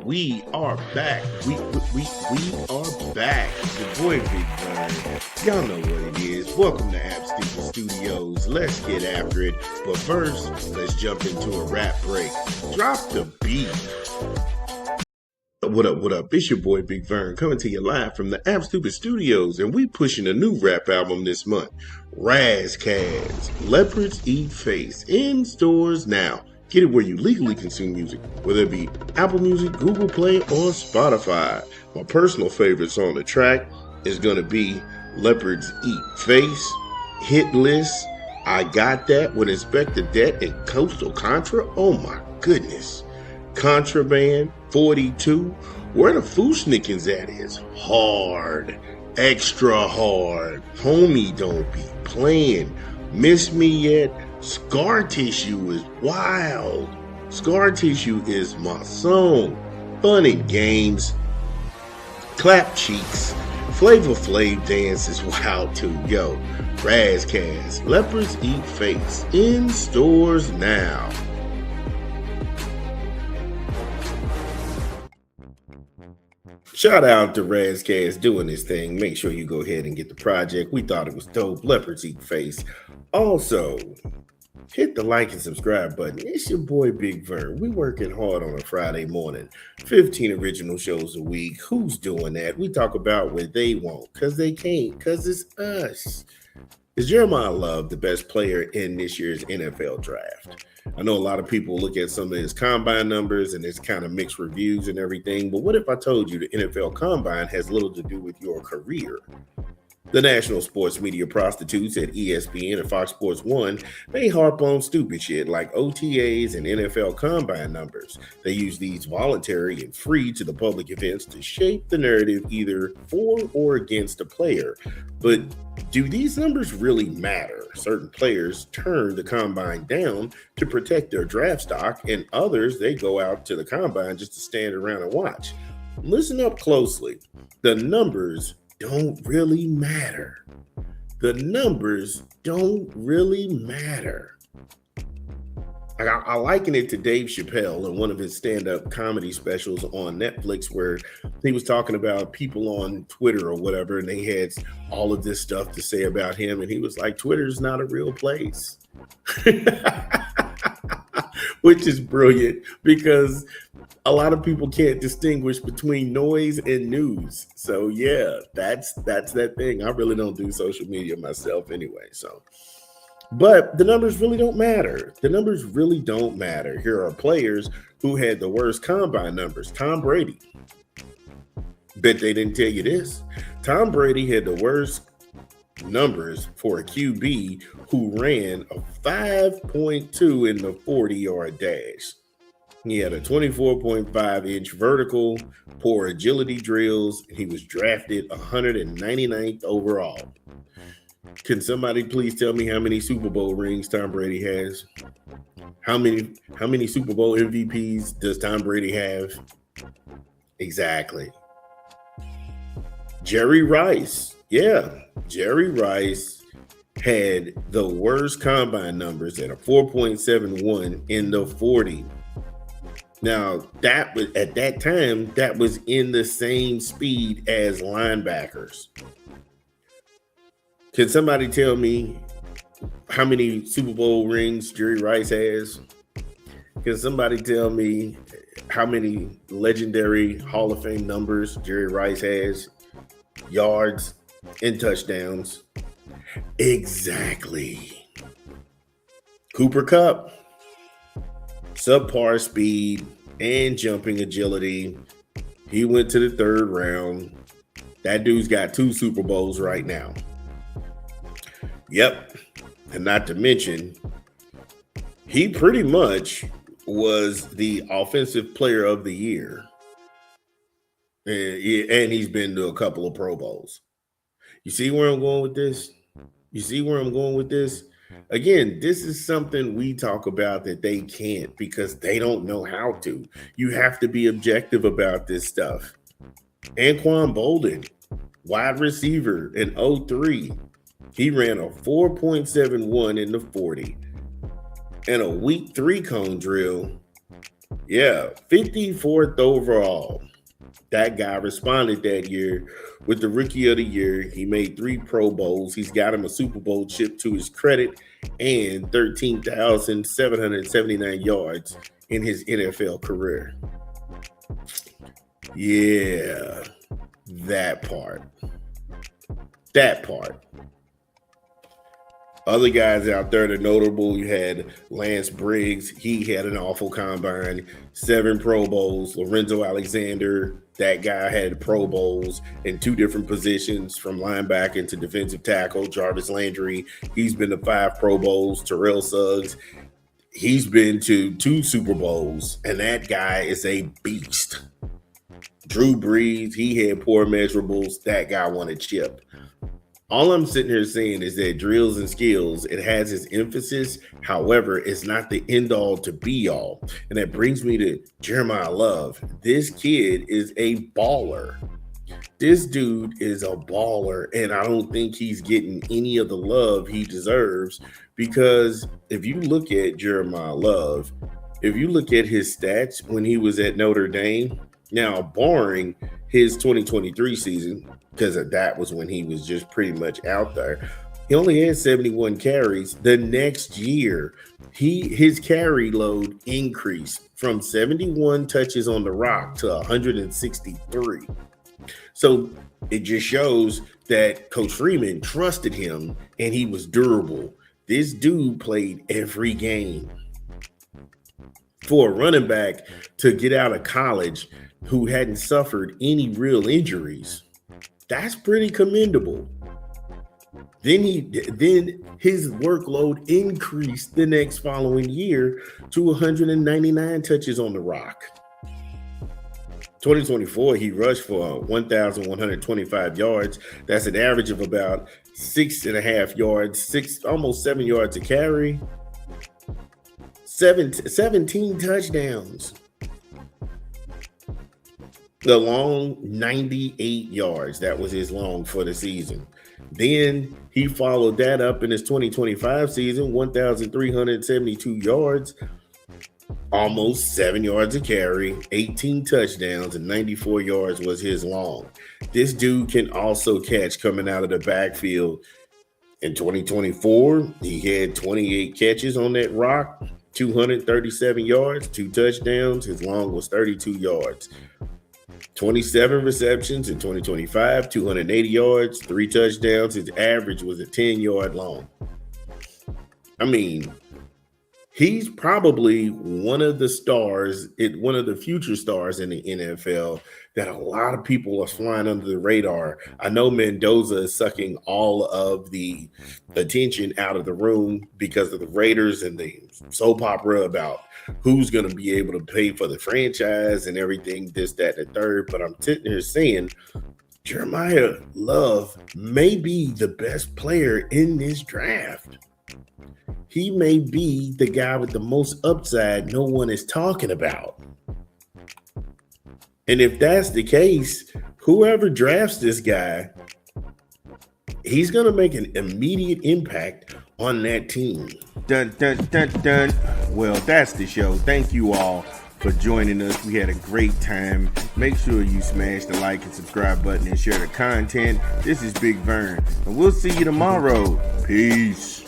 we are back. We are back. It's your boy Big Bird. Y'all know what it is. Welcome to App Stupid Studios. Let's get after it. But first, let's jump into a rap break. Drop the beat. What up, what up? It's your boy Big Vern coming to you live from the App Stupid Studios, and we pushing a new rap album this month. Razzcazz, Leopards Eat Face, in stores now. Get it where you legally consume music, whether it be Apple Music, Google Play, or Spotify. My personal favorites on the track is going to be Leopards Eat Face, Hit List, I Got That with Inspector Debt, and Coastal Contra. Oh my goodness. Contraband, 42, where the Fooshnickens at is hard, extra hard. Homie, don't be playing. Miss Me Yet? Scar Tissue is wild. Scar Tissue is my song. Fun and games. Clap Cheeks. Flavor Flav dance is wild too. Yo, Razzcazz, Leopards Eat Face, in stores now. Shout out to Razzcazz doing this thing. Make sure you go ahead and get the project. We thought it was dope. Leopards Eat Face. Also, hit the like and subscribe button. It's your boy Big Vern. We working hard on a Friday morning. 15 original shows a week. Who's doing that? We talk about what they want because they can't, because it's us. Is Jeremiyah Love the best player in this year's NFL draft? I know a lot of people look at some of his combine numbers and it's kind of mixed reviews and everything, but what if I told you the NFL combine has little to do with your career? The national sports media prostitutes at ESPN and Fox Sports 1, they harp on stupid shit like OTAs and NFL combine numbers. They use these voluntary and free to the public events to shape the narrative either for or against a player. But do these numbers really matter? Certain players turn the combine down to protect their draft stock, and others, they go out to the combine just to stand around and watch. Listen up closely. The numbers don't really matter. The numbers don't really matter. I liken it to Dave Chappelle in one of his stand-up comedy specials on Netflix where he was talking about people on Twitter or whatever, and they had all of this stuff to say about him, and he was like, Twitter's not a real place. Which is brilliant because a lot of people can't distinguish between noise and news. So yeah, that's that thing. I really don't do social media myself anyway. But the numbers really don't matter. The numbers really don't matter. Here are players who had the worst combine numbers. Tom Brady. Bet they didn't tell you this. Tom Brady had the worst numbers for a QB who ran a 5.2 in the 40-yard dash. He had a 24.5-inch vertical, poor agility drills, and he was drafted 199th overall. Can somebody please tell me how many Super Bowl rings Tom Brady has? How many Super Bowl MVPs does Tom Brady have? Exactly. Jerry Rice. Yeah, Jerry Rice had the worst combine numbers at a 4.71 in the 40. Now, that was at that time, that was in the same speed as linebackers. Can somebody tell me how many Super Bowl rings Jerry Rice has? Can somebody tell me how many legendary Hall of Fame numbers Jerry Rice has? Yards and touchdowns. Exactly. Cooper Kupp, subpar speed and jumping agility. He went to the third round. That dude's got 2 Super Bowls right now. Yep. And not to mention, he pretty much was the offensive player of the year. And he's been to a couple of Pro Bowls. You see where I'm going with this? You see where I'm going with this? Again, this is something we talk about that they can't because they don't know how to. You have to be objective about this stuff. Anquan Bolden, wide receiver in 03. He ran a 4.71 in the 40 and a week 3 cone drill Yeah, 54th overall. That guy responded that year with the Rookie of the Year. He made 3 Pro Bowls. He's got him a Super Bowl chip to his credit and 13,779 yards in his NFL career. Yeah, that part. That part. Other guys out there that are notable, you had Lance Briggs. He had an awful combine, 7 Pro Bowls. Lorenzo Alexander, that guy had Pro Bowls in 2 different positions from linebacker to defensive tackle. Jarvis Landry, he's been to 5 Pro Bowls. Terrell Suggs, he's been to 2 Super Bowls, and that guy is a beast. Drew Brees, he had poor measurables. That guy won a chip. All I'm sitting here saying is that drills and skills, it has its emphasis. However, it's not the end all to be all. And that brings me to Jeremiyah Love. This kid is a baller. This dude is a baller, and I don't think he's getting any of the love he deserves, because if you look at Jeremiyah Love, if you look at his stats when he was at Notre Dame, now barring his 2023 season, because that was when he was just pretty much out there, he only had 71 carries. The next year, his carry load increased from 71 touches on the rock to 163. So it just shows that Coach Freeman trusted him and he was durable. This dude played every game. For a running back to get out of college who hadn't suffered any real injuries, that's pretty commendable. Then his workload increased the next following year to 199 touches on the rock. 2024, he rushed for 1,125 yards. That's an average of about 6.5 yards, almost 7 yards a carry. 17 touchdowns. The long, 98 yards. That was his long for the season. Then he followed that up in his 2025 season, 1,372 yards, almost 7 yards a carry, 18 touchdowns, and 94 yards was his long. This dude can also catch coming out of the backfield. In 2024, he had 28 catches on that rock, 237 yards, 2 touchdowns. His long was 32 yards. 27 receptions in 2025, 280 yards, 3 touchdowns. His average was a 10-yard long. I mean, he's probably one of the stars, one of the future stars in the NFL that a lot of people are flying under the radar. I know Mendoza is sucking all of the attention out of the room because of the Raiders and the soap opera about who's going to be able to pay for the franchise and everything, this, that, and the third. But I'm sitting here saying Jeremiyah Love may be the best player in this draft. He may be the guy with the most upside no one is talking about. And if that's the case, whoever drafts this guy, he's going to make an immediate impact on that team. Dun, dun, dun, dun. Well, that's the show. Thank you all for joining us. We had a great time. Make sure you smash the like and subscribe button and share the content. This is Big Vern, and we'll see you tomorrow. Peace.